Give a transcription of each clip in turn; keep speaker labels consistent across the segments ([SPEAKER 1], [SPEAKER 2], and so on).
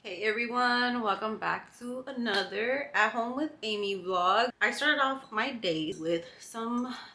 [SPEAKER 1] Hey everyone, welcome back to another At Home with Amy vlog. I started off my day with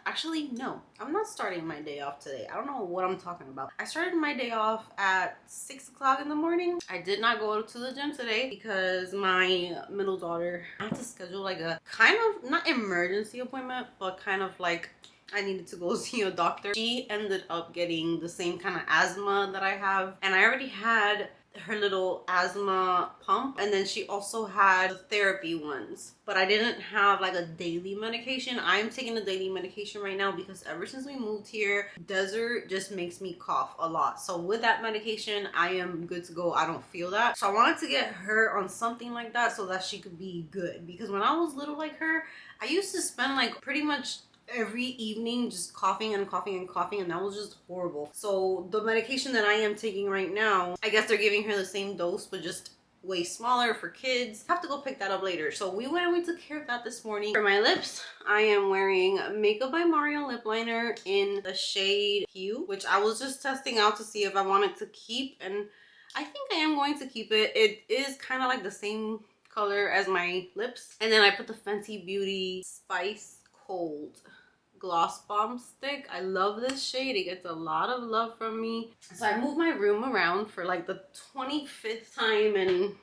[SPEAKER 1] actually no, I'm not starting my day off today. I don't know what I'm talking about. I started my day off at 6 o'clock in the morning. I did not go to the gym today because my middle daughter had to schedule like a kind of, not emergency appointment, but kind of like I needed to go see a doctor. She ended up getting the same kind of asthma that I have, and I already had her little asthma pump, and then she also had the therapy ones, but I didn't have like a daily medication. I'm taking a daily medication right now because ever since we moved here, desert just makes me cough a lot. So with that medication, I am good to go. I don't feel that. So I wanted to get her on something like that so that she could be good, because when I was little like her, I used to spend like pretty much every evening just coughing and coughing and coughing, and that was just horrible. So the medication that I am taking right now, I guess they're giving her the same dose but just way smaller for kids. I have to go pick that up later. So we went and we took care of that this morning. For my lips, I am wearing Makeup by Mario lip liner in the shade Hue, which I was just testing out to see if I wanted to keep, and I think I am going to keep it. It is kind of like the same color as my lips. And then I put the Fenty Beauty Spice Cold Gloss Bomb Stick. I love this shade. It gets a lot of love from me. So I moved my room around for like the 25th time in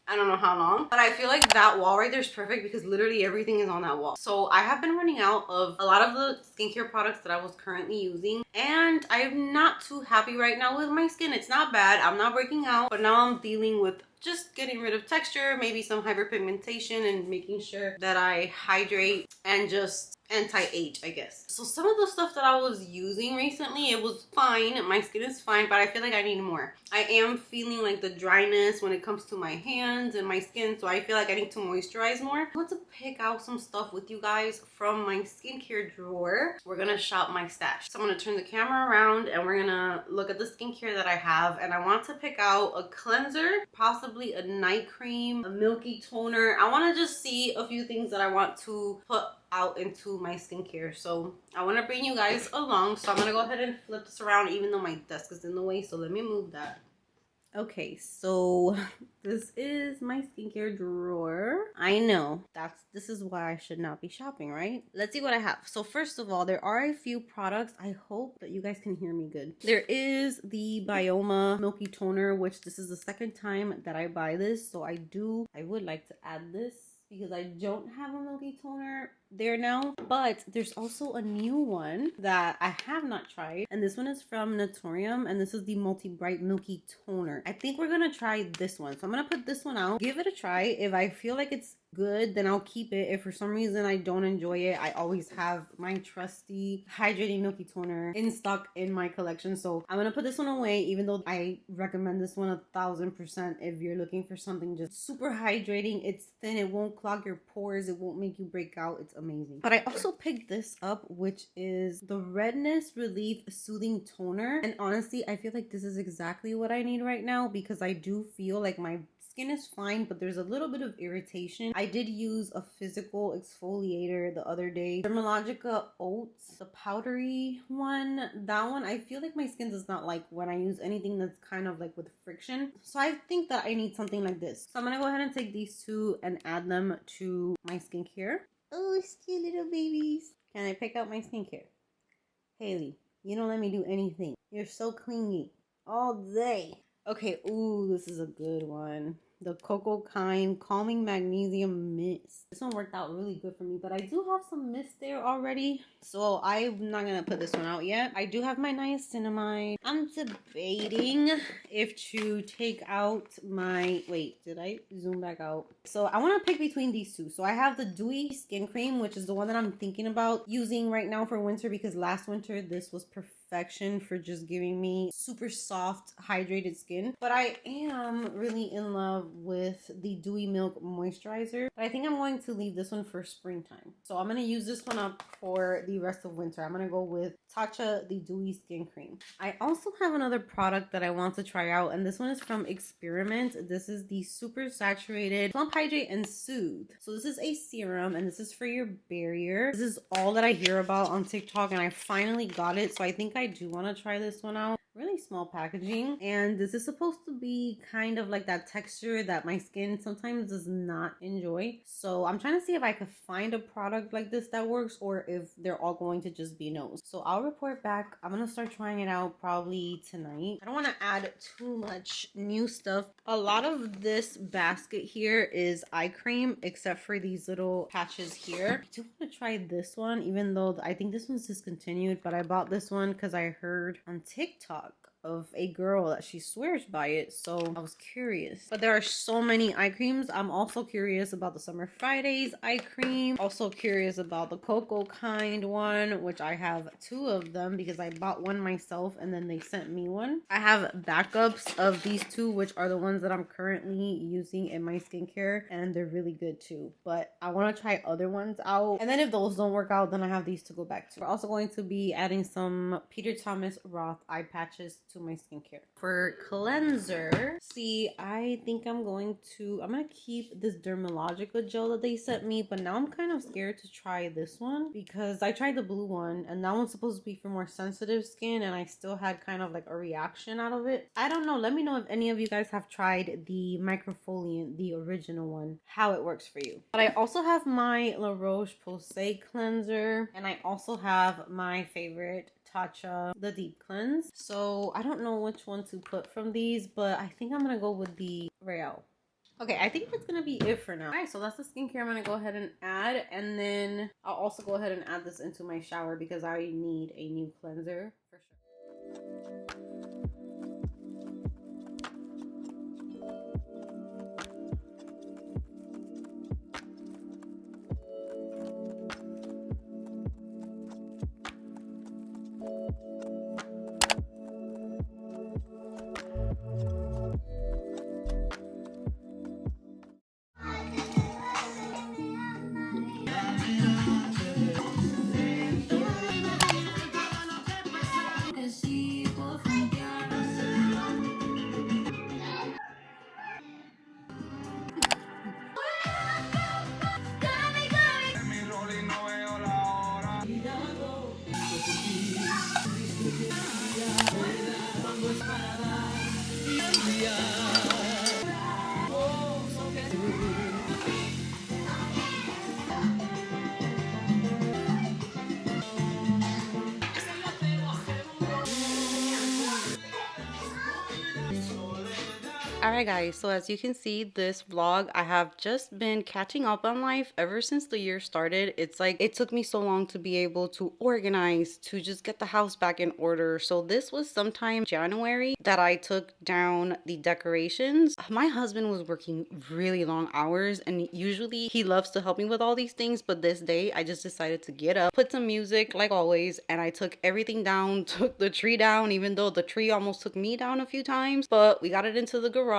[SPEAKER 1] I don't know how long, but I feel like that wall right there is perfect because literally everything is on that wall. So I have been running out of a lot of the skincare products that I was currently using, and I'm not too happy right now with my skin. It's not bad. I'm not breaking out, but now I'm dealing with just getting rid of texture, maybe some hyperpigmentation, and making sure that I hydrate and just anti-age, I guess. So some of the stuff that I was using recently, it was fine. My skin is fine, but I feel like I need more. I am feeling like the dryness when it comes to my hands and my skin, so I feel like I need to moisturize more. I want to pick out some stuff with you guys from my skincare drawer. We're gonna shop my stash. So I'm gonna turn the camera around and we're gonna look at the skincare that I have, and I want to pick out a cleanser, possibly a night cream, a milky toner. I want to just see a few things that I want to put out into my skincare. So I want to bring you guys along. So I'm gonna go ahead and flip this around, even though my desk is in the way. So let me move that. Okay, so this is my skincare drawer. I know this is why I should not be shopping, right? Let's see what I have. So first of all, there are a few products. I hope that you guys can hear me good. There is the Bioma Milky Toner, which this is the second time that I buy this. So I would like to add this because I don't have a milky toner there now, but there's also a new one that I have not tried, and this one is from Naturium, and this is the Multi Bright Milky Toner. I think we're gonna try this one, so I'm gonna put this one out, give it a try. If I feel like it's good, then I'll keep it. If for some reason I don't enjoy it, I always have my trusty hydrating milky toner in stock in my collection. So I'm gonna put this one away, even though I recommend this one 1000% if you're looking for something just super hydrating. It's thin, it won't clog your pores, it won't make you break out. It's amazing. But I also picked this up, which is the Redness Relief Soothing Toner, and honestly I feel like this is exactly what I need right now, because I do feel like my skin is fine, but there's a little bit of irritation. I did use a physical exfoliator the other day, Dermalogica Oats, the powdery one. That one, I feel like my skin does not like when I use anything that's kind of like with friction. So I think that I need something like this. So I'm gonna go ahead and take these two and add them to my skincare. Oh, cute little babies. Can I pick out my skincare? Haley, you don't let me do anything. You're so clingy all day. Okay, ooh, this is a good one. The Cocoa Kind Calming Magnesium Mist. This one worked out really good for me, but I do have some mist there already, so I'm not gonna put this one out yet. I do have my niacinamide. I'm debating if to take out my... Wait, did I zoom back out? So I want to pick between these two. So I have the Dewy Skin Cream, which is the one that I'm thinking about using right now for winter, because last winter this was perfect perfection for just giving me super soft, hydrated skin. But I am really in love with the Dewy Milk Moisturizer. But I think I'm going to leave this one for springtime. So I'm going to use this one up for the rest of winter. I'm going to go with Tatcha, the Dewy Skin Cream. I also have another product that I want to try out, and this one is from Experiment. This is the Super Saturated Plump Hydrate and Soothe. So this is a serum, and this is for your barrier. This is all that I hear about on TikTok, and I finally got it, so I think I do want to try this one out. Really small packaging, and this is supposed to be kind of like that texture that my skin sometimes does not enjoy. So I'm trying to see if I could find a product like this that works, or if they're all going to just be no's. So I'll report back. I'm gonna start trying it out probably tonight. I don't want to add too much new stuff. A lot of this basket here is eye cream, except for these little patches here. I do want to try this one, even though I think this one's discontinued, but I bought this one because I heard on TikTok of a girl that she swears by it, so I was curious. But there are so many eye creams. I'm also curious about the Summer Fridays eye cream. Also curious about the cocoa kind one, which I have 2 of them because I bought one myself and then they sent me one. I have backups of these 2, which are the ones that I'm currently using in my skincare, and they're really good too. But I want to try other ones out, and then if those don't work out, then I have these to go back to. We're also going to be adding some Peter Thomas Roth eye patches to my skincare. For cleanser, see, I think I'm gonna keep this Dermalogica gel that they sent me, but now I'm kind of scared to try this one because I tried the blue one and that one's supposed to be for more sensitive skin, and I still had kind of like a reaction out of it. I don't know. Let me know if any of you guys have tried the microfoliant, the original one, how it works for you. But I also have my La Roche-Posay cleanser, and I also have my favorite Tatcha, the deep cleanse. So I don't know which one to put from these, but I think I'm gonna go with the Real. Okay, I think that's gonna be it for now. Alright, so that's the skincare I'm gonna go ahead and add, and then I'll also go ahead and add this into my shower because I need a new cleanser for sure. Alright guys, so as you can see, this vlog, I have just been catching up on life ever since the year started. It's like it took me so long to be able to organize, to just get the house back in order. So this was sometime January that I took down the decorations. My husband was working really long hours, and usually he loves to help me with all these things, but this day I just decided to get up, put some music like always, and I took everything down, took the tree down, even though the tree almost took me down a few times, but we got it into the garage.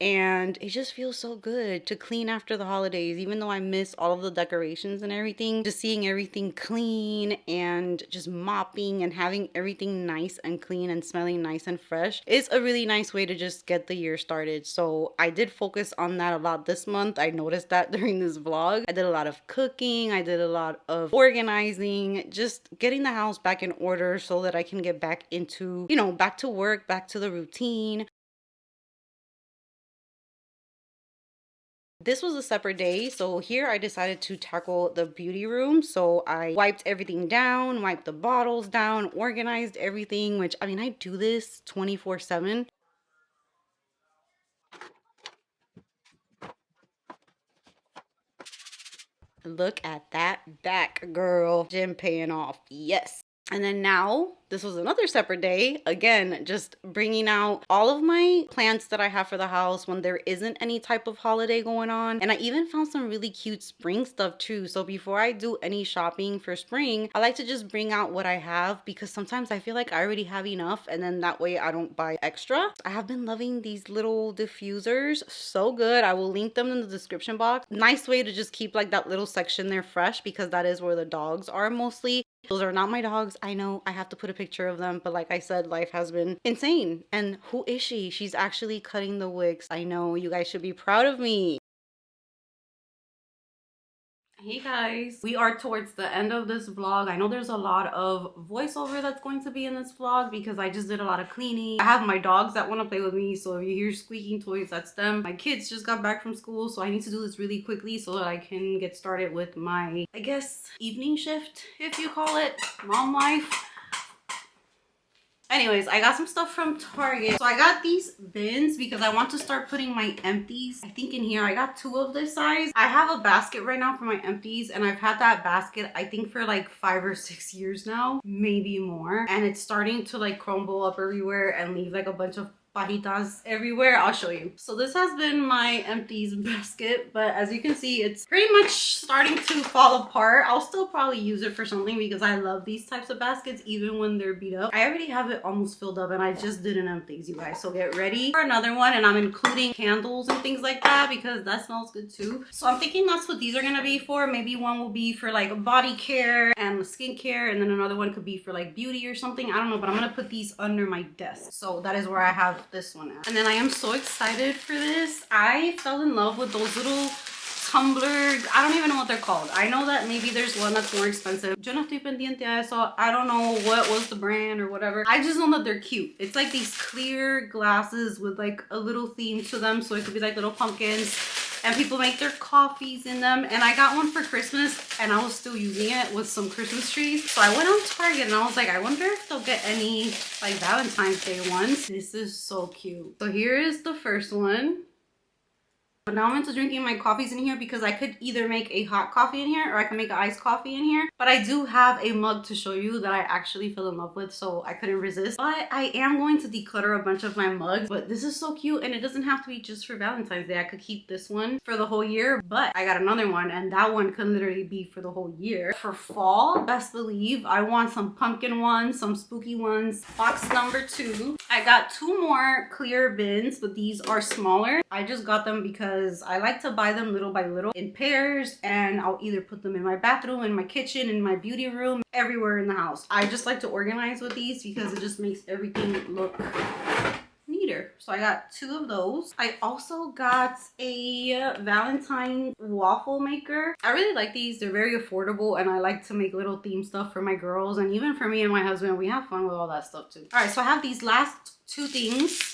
[SPEAKER 1] And it just feels so good to clean after the holidays, even though I miss all of the decorations and everything. Just seeing everything clean and just mopping and having everything nice and clean and smelling nice and fresh is a really nice way to just get the year started. So I did focus on that a lot this month. I noticed that during this vlog. I did a lot of cooking, I did a lot of organizing, just getting the house back in order so that I can get back into, you know, back to work, back to the routine. This was a separate day, so here I decided to tackle the beauty room. So I wiped everything down, wiped the bottles down, organized everything, which, I mean, I do this 24/7. Look at that back, girl. Gym paying off. Yes. And then now, this was another separate day. Again, just bringing out all of my plants that I have for the house when there isn't any type of holiday going on. And I even found some really cute spring stuff too. So before I do any shopping for spring, I like to just bring out what I have because sometimes I feel like I already have enough and then that way I don't buy extra. I have been loving these little diffusers. So good. I will link them in the description box. Nice way to just keep like that little section there fresh because that is where the dogs are mostly. Those are not my dogs. I know I have to put a picture of them, but like I said, life has been insane. And who is she? She's actually cutting the wigs. I know, you guys should be proud of me. Hey guys, we are towards the end of this vlog. I know there's a lot of voiceover that's going to be in this vlog because I just did a lot of cleaning. I have my dogs that want to play with me, so if you hear squeaking toys, that's them. My kids just got back from school, so I need to do this really quickly so that I can get started with my, I guess, evening shift, if you call it, mom life. Anyways, I got some stuff from Target. So I got these bins because I want to start putting my empties. I think in here I got 2 of this size. I have a basket right now for my empties and I've had that basket I think for like 5 or 6 years now, maybe more. And it's starting to like crumble up everywhere and leave like a bunch of pajitas everywhere. I'll show you. So this has been my empties basket, but as you can see, it's pretty much starting to fall apart. I'll still probably use it for something because I love these types of baskets even when they're beat up. I already have it almost filled up and I just did an empties, you guys. So get ready for another one, and I'm including candles and things like that because that smells good too. So I'm thinking that's what these are gonna be for. Maybe one will be for like body care and skincare, and then another one could be for like beauty or something. I don't know, but I'm gonna put these under my desk. So that is where I have this one at. And then I am so excited for this. I fell in love with those little tumblers. I don't even know what they're called. I know that maybe there's one that's more expensive. Yo no estoy pendiente a eso. I don't know what was the brand or whatever. I just know that they're cute. It's like these clear glasses with like a little theme to them. So it could be like little pumpkins. And people make their coffees in them. And I got one for Christmas and I was still using it with some Christmas trees. So I went on Target and I was like, I wonder if they'll get any like Valentine's Day ones. This is so cute. So here is the first one. But now I'm into drinking my coffees in here because I could either make a hot coffee in here or I can make an iced coffee in here. But I do have a mug to show you that I actually fell in love with, so I couldn't resist. But I am going to declutter a bunch of my mugs. But this is so cute, and it doesn't have to be just for Valentine's Day. I could keep this one for the whole year, but I got another one and that one can literally be for the whole year. For fall, best believe I want some pumpkin ones, some spooky ones. Box number 2. I got 2 more clear bins, but these are smaller. I just got them because I like to buy them little by little in pairs, and I'll either put them in my bathroom, in my kitchen, in my beauty room, everywhere in the house. I just like to organize with these because it just makes everything look neater. So I got 2 of those. I also got a Valentine waffle maker. I really like these. They're very affordable and I like to make little theme stuff for my girls, and even for me and my husband. We have fun with all that stuff too. All right, so I have these last 2 things.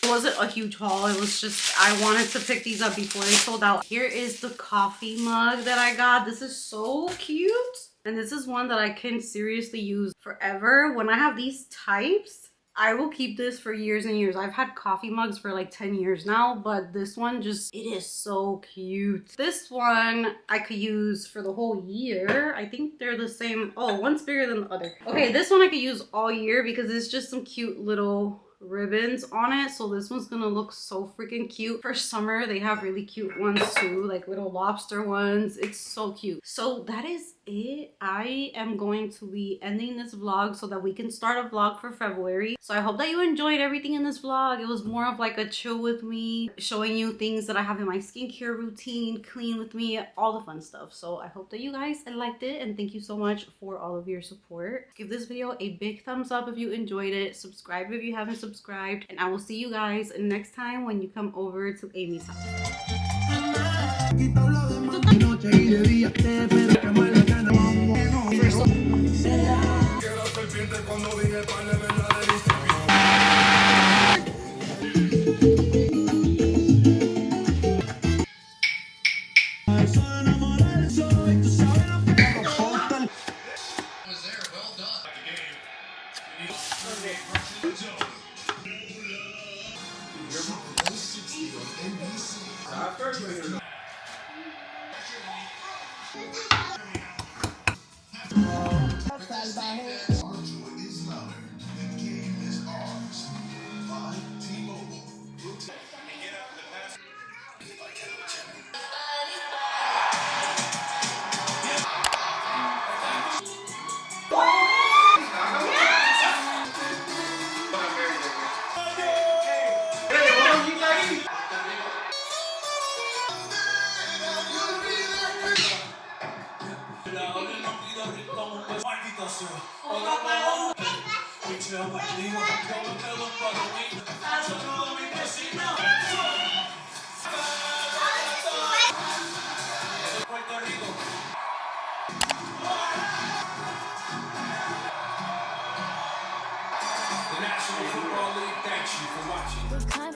[SPEAKER 1] It wasn't a huge haul. It was just I wanted to pick these up before they sold out. Here is the coffee mug that I got. This is so cute. And this is one that I can seriously use forever. When I have these types, I will keep this for years and years. I've had coffee mugs for like 10 years now, but this one just, it is so cute. This one I could use for the whole year. I think they're the same. Oh, one's bigger than the other. Okay, this one I could use all year because it's just some cute little ribbons on it. So this one's gonna look so freaking cute. For summer, they have really cute ones too, like little lobster ones. It's so cute. So that is it. I am going to be ending this vlog so that we can start a vlog for February. So I hope that you enjoyed everything in this vlog. It was more of like a chill with me, showing you things that I have in my skincare routine, clean with me, all the fun stuff. So I hope that you guys liked it, and thank you so much for all of your support. Give this video a big thumbs up if you enjoyed it. Subscribe if you haven't subscribed, and I will see you guys next time when you come over to Amy's house. Salvaje.
[SPEAKER 2] The National Football League thanks you for watching.